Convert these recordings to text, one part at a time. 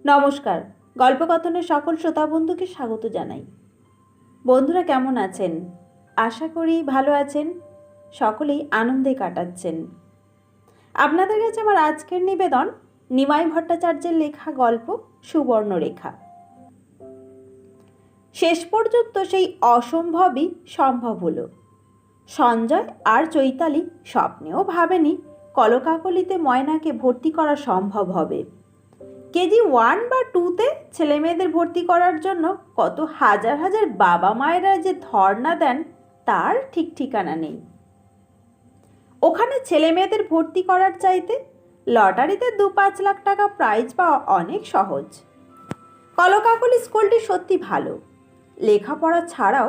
নমস্কার। গল্পকথনের সকল শ্রোতা বন্ধুকে স্বাগত জানাই। বন্ধুরা কেমন আছেন? আশা করি ভালো আছেন, সকলেই আনন্দে কাটাচ্ছেন। আপনাদের কাছে আমার আজকের নিবেদন নিমাই ভট্টাচার্যের লেখা গল্প সুবর্ণরেখা। শেষ পর্যন্ত সেই অসম্ভবই সম্ভব হলো। সঞ্জয় আর চৈতালি স্বপ্নেও ভাবেনি কলকাকলিতে ময়নাকে ভর্তি করা সম্ভব হবে। কেজি 1 বা 2তে ছেলেমেয়েদের ভর্তি করার জন্য কত হাজার হাজার বাবা মায়েরা যে ধর্ণা দেন তার ঠিক ঠিকানা নেই। ওখানে ছেলেমেয়েদের ভর্তি করার চাইতে লটারিতে 2-5 লাখ টাকা প্রাইজ পাওয়া অনেক সহজ। কলকাকলি স্কুলটি সত্যি ভালো। লেখাপড়া ছাড়াও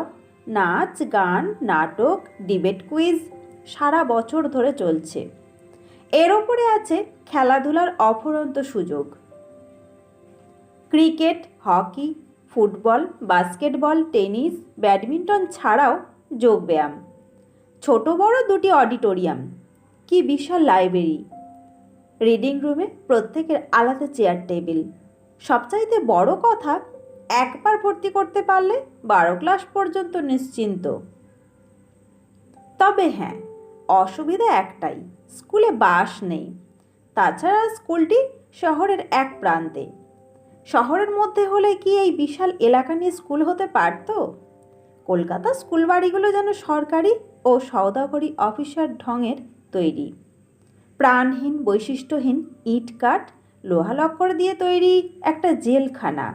নাচ, গান, নাটক, ডিবেট কুইজ সারা বছর ধরে চলছে। এর ওপরে আছে খেলাধুলার অফুরন্ত সুযোগ। Cricket, hockey, football, basketball, tennis, badminton ছাড়াও যোগব্যায়াম, ছোট বড় 2টি অডিটোরিয়াম, কি বিশাল লাইব্রেরি, রিডিং রুমে প্রত্যেকের আলাদা চেয়ার টেবিল। সবচাইতে বড় কথা, একবার ভর্তি করতে পারলে 12 ক্লাস পর্যন্ত নিশ্চিন্ত। তবে হ্যাঁ, অসুবিধা একটাই, স্কুলে বাস নেই। তাছাড়া স্কুলটি শহরের এক প্রান্তে। শহরের মধ্যে হলে কি এই বিশাল এলাকা নিয়ে স্কুল হতে পারত? কলকাতা স্কুল বাড়িগুলো যেন সরকারি ও সওদাগরি অফিসার ঢঙের তৈরি। প্রাণহীন, বৈশিষ্ট্যহীন ইট কাঠ লোহা লক্কর দিয়ে তৈরি একটা জেলখানা।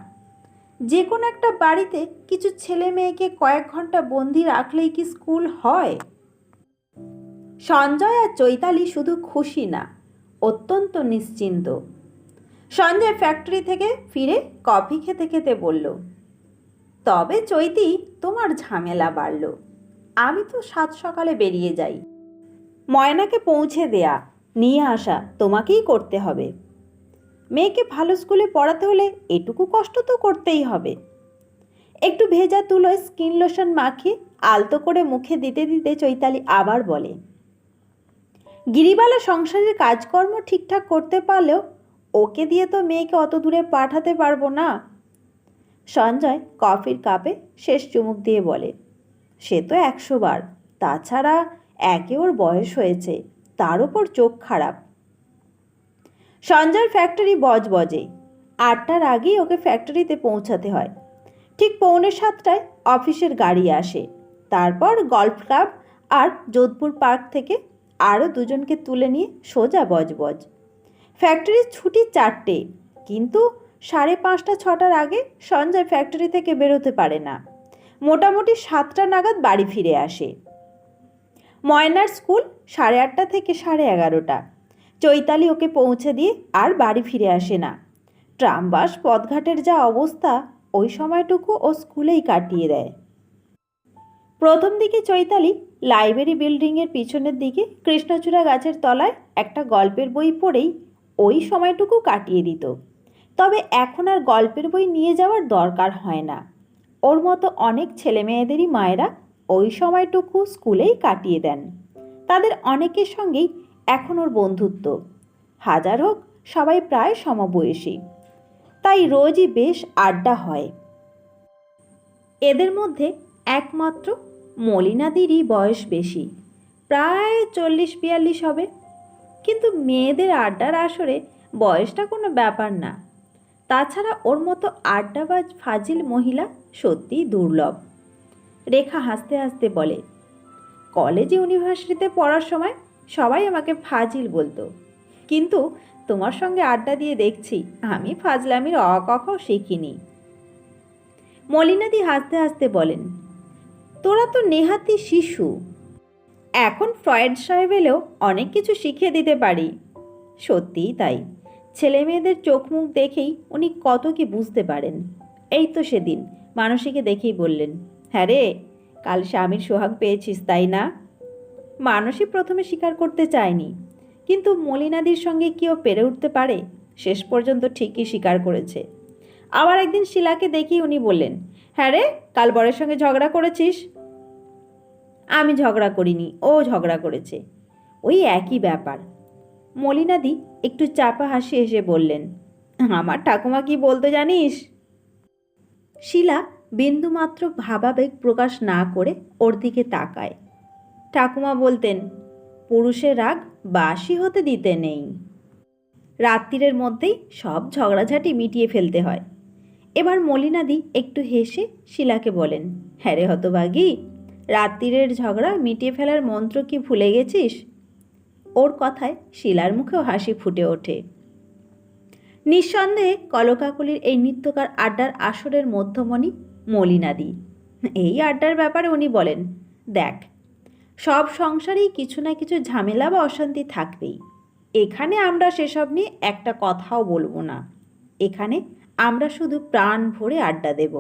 যে কোনো একটা বাড়িতে কিছু ছেলে মেয়েকে কয়েক ঘন্টা বন্দি রাখলেই কি স্কুল হয়? সঞ্জয় আর চৈতালি শুধু খুশি না, অত্যন্ত নিশ্চিন্ত। সঞ্জয় ফ্যাক্টরি থেকে ফিরে কফি খেতে খেতে বলল, তবে চৈতি, তোমার ঝামেলা বাড়ল। আমি তো 7 সকালে বেরিয়ে যাই। ময়নাকে পৌঁছে দেয়া, নিয়ে আসা তোমাকেই করতে হবে। মেয়েকে ভালো স্কুলে পড়াতে হলে এটুকু কষ্ট তো করতেই হবে। একটু ভেজা তুলোয় স্কিন লোশন মাখিয়ে আলতো করে মুখে দিতে দিতে চৈতালি আবার বলে, গিরিবালা সংসারের কাজকর্ম ঠিকঠাক করতে পারলেও ওকে দিয়ে তো মেয়েকে অত দূরে পাঠাতে পারবো না। সঞ্জয় কফির কাপে শেষ চুমুক দিয়ে বলে, সে তো 100 বার। তাছাড়া একে ওর বয়স হয়েছে, তার ওপর চোখ খারাপ। সঞ্জয়ের ফ্যাক্টরি বজবজে। 8টার আগেই ওকে ফ্যাক্টরিতে পৌঁছাতে হয়। ঠিক 6:45টায় অফিসের গাড়ি আসে। তারপর গল্ফ ক্লাব আর যোধপুর পার্ক থেকে আরও 2জনকে তুলে নিয়ে সোজা বজবজ। ফ্যাক্টরির ছুটি 4টে, কিন্তু 5:30-6টার আগে সঞ্জয় ফ্যাক্টরি থেকে বেরোতে পারে না। মোটামুটি 7টা নাগাদ বাড়ি ফিরে আসে। ময়নার স্কুল 8:30 থেকে 11:30। চৈতালি ওকে পৌঁছে দিয়ে আর বাড়ি ফিরে আসে না। ট্রাম বাস পথঘাটের যা অবস্থা, ওই সময়টুকু ও স্কুলেই কাটিয়ে দেয়। প্রথম দিকে চৈতালি লাইব্রেরি বিল্ডিংয়ের পিছনের দিকে কৃষ্ণচূড়া গাছের তলায় একটা গল্পের বই পড়েই ওই সময়টুকু কাটিয়ে দিত। তবে এখন আর গল্পের বই নিয়ে যাওয়ার দরকার হয় না। ওর মতো অনেক ছেলেমেয়েদেরই মায়েরা ওই সময়টুকু স্কুলেই কাটিয়ে দেন। তাদের অনেকের সঙ্গেই এখন ওর বন্ধুত্ব। হাজার হোক, সবাই প্রায় সমবয়সী, তাই রোজই বেশ আড্ডা হয়। এদের মধ্যে একমাত্র মলিনাদিরই বয়স বেশি, প্রায় 40-42 হবে। কিন্তু মেয়েদের আড্ডার আসরে বয়সটা কোনো ব্যাপার না। তাছাড়া ওর মতো আড্ডাবাজ ফাজিল মহিলা সত্যিই দুর্লভ। রেখা হাসতে হাসতে বলে, কলেজে ইউনিভার্সিটিতে পড়ার সময় সবাই আমাকে ফাজিল বলতো, কিন্তু তোমার সঙ্গে আড্ডা দিয়ে দেখছি আমি ফাজলামির অ ক খ শিখিনি। মলিনাদি হাসতে হাসতে বলেন, তোরা তো নেহাতি শিশু। এখন ফ্রয়েড সাহেব এলেও অনেক কিছু শিখিয়ে দিতে পারি। সত্যিই তাই, ছেলে মেয়েদের চোখ মুখ দেখেই উনি কত কি বুঝতে পারেন। এই তো সেদিন মানসীকে দেখেই বললেন, হ্যাঁ রে, কাল স্বামীর সোহাগ পেয়েছিস তাই না? মানসী প্রথমে স্বীকার করতে চায়নি, কিন্তু মলিনাদির সঙ্গে কেউ পেরে উঠতে পারে? শেষ পর্যন্ত ঠিকই স্বীকার করেছে। আবার একদিন শিলাকে দেখেই উনি বললেন, হ্যাঁ রে, কাল বরের সঙ্গে ঝগড়া করেছিস? আমি ঝগড়া করিনি, ও ঝগড়া করেছে। ওই একই ব্যাপার। মলিনাদি একটু চাপা হাসি এসে বললেন, আমার ঠাকুমা কি বলতো জানিস? শিলা বিন্দুমাত্র ভাবাবেগ প্রকাশ না করে ওর দিকে তাকায়। ঠাকুমা বলতেন, পুরুষের রাগ বাসি হতে দিতে নেই, রাত্রিরের মধ্যেই সব ঝগড়াঝাটি মিটিয়ে ফেলতে হয়। এবার মলিনাদি একটু হেসে শিলাকে বলেন, হ্যাঁ রে হতভাগী, রাত্রিরের ঝগড়া মিটিয়ে ফেলার মন্ত্র কি ভুলে গেছিস? ওর কথায় শিলার মুখেও হাসি ফুটে ওঠে। নিঃসন্দেহে কলকাকলির এই নিত্যকার আড্ডার আসরের মধ্যমণি মলিনাদি। এই আড্ডার ব্যাপারে উনি বলেন, দেখ, সব সংসারেই কিছু না কিছু ঝামেলা বা অশান্তি থাকবেই। এখানে আমরা সেসব নিয়ে একটা কথাও বলবো না। এখানে আমরা শুধু প্রাণ ভরে আড্ডা দেব।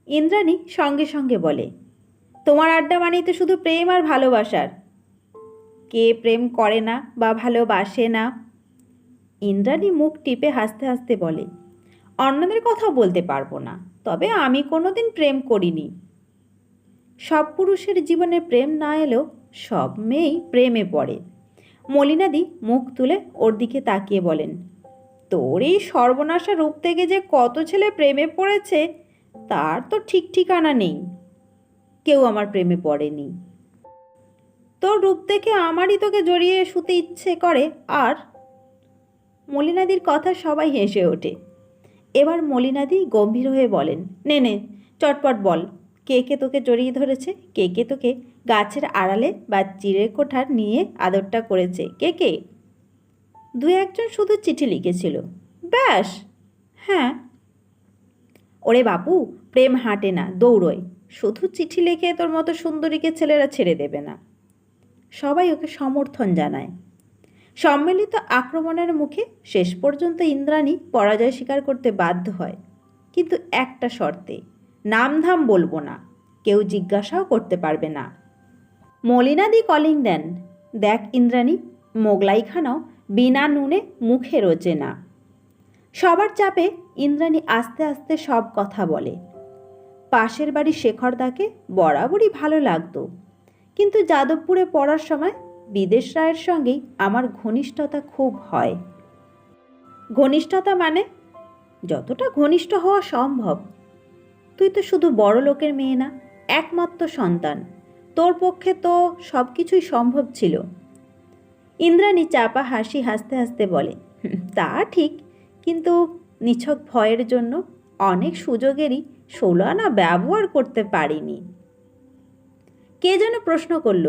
ইন্দ্রাণী সঙ্গে সঙ্গে বলে, তোমার আড্ডা মানেই তো শুধু প্রেম আর ভালোবাসার। কে প্রেম করে না বা ভালোবাসে না? ইন্দ্রাণী মুখ টিপে হাসতে হাসতে বলে, অন্যদের কথাও বলতে পারবো না, তবে আমি কোনোদিন প্রেম করিনি। সব পুরুষের জীবনে প্রেম না এলেও সব মেয়েই প্রেমে পড়ে। মলিনাদি মুখ তুলে ওর দিকে তাকিয়ে বলেন, তোর এই সর্বনাশা রূপ থেকে যে কত ছেলে প্রেমে পড়েছে তার তো ঠিক ঠিকানা নেই। কেউ আমার প্রেমে পড়েনি। তোর রূপ দেখে আমারই তোকে জড়িয়ে শুতে ইচ্ছে করে। আর মলিনাদির কথা সবাই হেসে ওঠে। এবার মলিনাদি গম্ভীর হয়ে বলেন, নে নে, চটপট বল, কে কে তোকে জড়িয়ে ধরেছে? কে কে তোকে গাছের আড়ালে বা চিড়ের কোঠার নিয়ে আদরটা করেছে? কে কে? দু একজন শুধু চিঠি লিখেছিল, ব্যাস। হ্যাঁ। ওরে বাপু, প্রেম হাঁটে না, দৌড়োয়। শুধু চিঠি লিখে তোর মতো সুন্দরীকে ছেলেরা ছেড়ে দেবে না। সবাই ওকে সমর্থন জানায়। সম্মিলিত আক্রমণের মুখে শেষ পর্যন্ত ইন্দ্রাণী পরাজয় স্বীকার করতে বাধ্য হয়, কিন্তু একটা শর্তে, নামধাম বলবো না, কেউ জিজ্ঞাসাও করতে পারবে না। মলিনাদি কলিং দেন, দেখ ইন্দ্রাণী, মোগলাইখানাও বিনা নুনে মুখে রোচে না। সবার চাপে ইন্দ্রাণী আস্তে আস্তে সব কথা বলে। পাশের বাড়ি শেখরদাকে বরাবরই ভালো লাগতো, কিন্তু যাদবপুরে পড়ার সময় বিদেশ রায়ের সঙ্গেই আমার ঘনিষ্ঠতা খুব হয়। ঘনিষ্ঠতা মানে? যতটা ঘনিষ্ঠ হওয়া সম্ভব। তুই তো শুধু বড় লোকের মেয়ে না, একমাত্র সন্তান, তোর পক্ষে তো সব কিছুই সম্ভব ছিল। ইন্দ্রাণী চাপা হাসি হাসতে হাসতে বলে, তা ঠিক, কিন্তু নিছক ভয়ের জন্য অনেক সুযোগেরই 16 আনা ব্যবহার করতে পারিনি। কে যেন প্রশ্ন করল,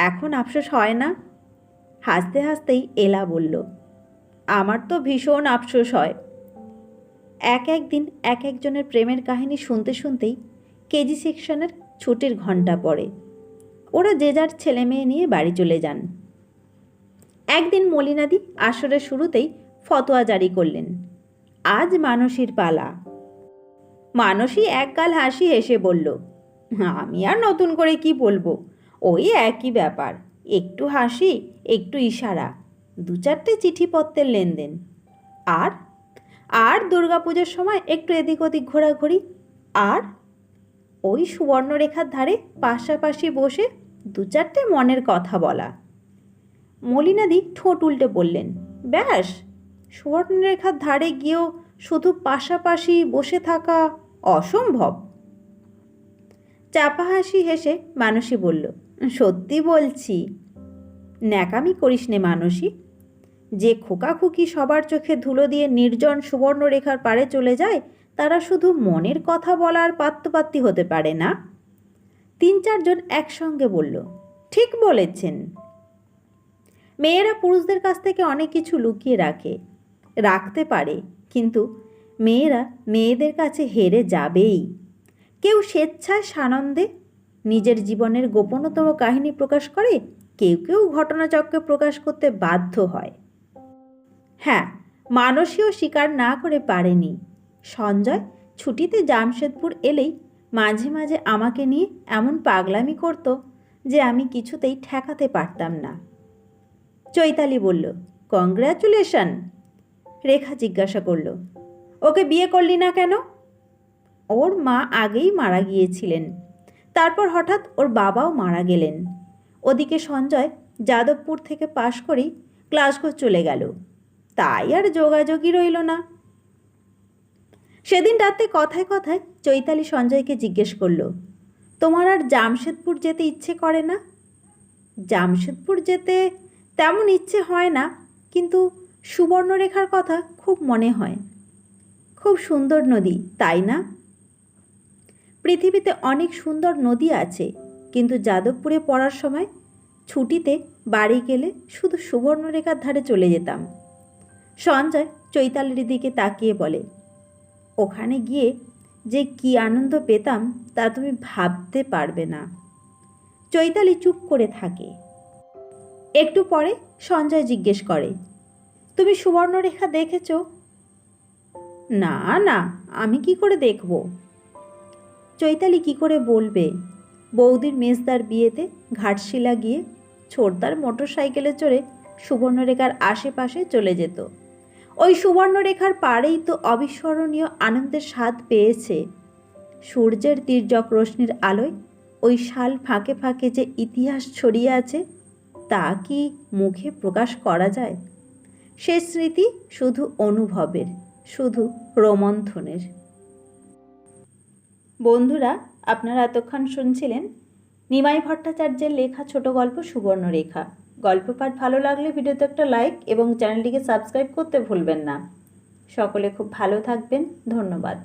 এখন আফসোস হয় না? হাসতে হাসতেই এলা বলল, আমার তো ভীষণ আফসোস হয়। এক একদিন এক একজনের প্রেমের কাহিনী শুনতে শুনতেই কেজি সেকশনের ছুটির ঘন্টা পড়ে। ওরা যে যার ছেলে মেয়ে নিয়ে বাড়ি চলে যান। একদিন মলিনাদি আসরের শুরুতেই ফতোয়া জারি করলেন, আজ মানসীর পালা। মানসী একগাল হাসি হেসে বলল, আমি আর নতুন করে কি বলবো, ওই একই ব্যাপার, একটু হাসি, একটু ইশারা, 2-4টে চিঠিপত্রের লেনদেন, আর আর দুর্গাপুজোর সময় একটু এদিক ওদিক ঘোরাঘুরি, আর ওই সুবর্ণরেখার ধারে পাশাপাশি বসে 2-4টে মনের কথা বলা। মলিনাদি ঠোঁট উল্টে বললেন, ব্যাস, সুবর্ণরেখার ধারে গিয়েও শুধু পাশাপাশি বসে থাকা অসম্ভব। চাপা হাসি হেসে মানসী বলল, সত্যি বলছি। ন্যাকামি করিস নে মানসী, যে খোকাখুকি সবার চোখে ধুলো দিয়ে নির্জন সুবর্ণরেখার পারে চলে যায়, তারা শুধু মনের কথা বলার পাত্রপাত্রী হতে পারে না। 3-4 জন একসঙ্গে বলল, ঠিক বলেছেন। মেয়েরা পুরুষদের কাছ থেকে অনেক কিছু লুকিয়ে রাখতে পারে, কিন্তু মেয়েরা মেয়েদের কাছে হেরে যাবেই। কেউ স্বেচ্ছায় সানন্দে নিজের জীবনের গোপনতম কাহিনী প্রকাশ করে, কেউ কেউ ঘটনাচক্রে প্রকাশ করতে বাধ্য হয়। হ্যাঁ, মানসীও স্বীকার না করে পারেনি। সঞ্জয় ছুটিতে জামশেদপুর এলেই মাঝে মাঝে আমাকে নিয়ে এমন পাগলামি করত যে আমি কিছুতেই ঠেকাতে পারতাম না। চৈতালি বলল, কংগ্র্যাচুলেশন। রেখা জিজ্ঞাসা করল, ওকে বিয়ে করলি না কেন? ওর মা আগেই মারা গিয়েছিলেন, তারপর হঠাৎ ওর বাবাও মারা গেলেন। ওদিকে সঞ্জয় যাদবপুর থেকে পাশ করেই ক্লাসঘর চলে গেল, তাই আর যোগাযোগই রইল না। সেদিন রাতে কথায় কথায় চৈতালি সঞ্জয়কে জিজ্ঞেস করলো, তোমার আর জামশেদপুর যেতে ইচ্ছে করে না? জামশেদপুর যেতে তেমন ইচ্ছে হয় না, কিন্তু সুবর্ণরেখার কথা খুব মনে হয়। খুব সুন্দর নদী, তাই না? পৃথিবীতে অনেক সুন্দর নদী আছে, কিন্তু যাদবপুরে পড়ার সময় ছুটিতে বাড়ি গেলে শুধু সুবর্ণরেখার ধারে চলে যেতাম। সঞ্জয় চৈতালির দিকে তাকিয়ে বলে, ওখানে গিয়ে যে কী আনন্দ পেতাম তা তুমি ভাবতে পারবে না। চৈতালি চুপ করে থাকে। একটু পরে সঞ্জয় জিজ্ঞেস করে, তুমি সুবর্ণরেখা দেখেছ? না না, আমি কি করে দেখব? চৈতালি কি করে বলবে? বৌদির মেজদার বিয়েতে ঘাটশিলা গিয়ে ছোটদার মোটরসাইকেলে চড়ে সুবর্ণরেখার আশেপাশে চলে যেত। ওই সুবর্ণরেখার পাড়েই তো অবিস্মরণীয় আনন্দের স্বাদ পেয়েছে। সূর্যের তির্যক রশ্মির আলোয় ওই শাল ফাঁকে ফাঁকে যে ইতিহাস ছড়িয়ে আছে তা কি মুখে প্রকাশ করা যায়? সে স্মৃতি শুধু অনুভবের, শুধু রোমন্থনের। বন্ধুরা, আপনারা এতক্ষণ শুনছিলেন নিমাই ভট্টাচার্যের লেখা ছোট গল্প সুবর্ণরেখা। গল্প পাঠ ভালো লাগলে ভিডিওতে একটা লাইক এবং চ্যানেলটিকে সাবস্ক্রাইব করতে ভুলবেন না। সকলে খুব ভালো থাকবেন। ধন্যবাদ।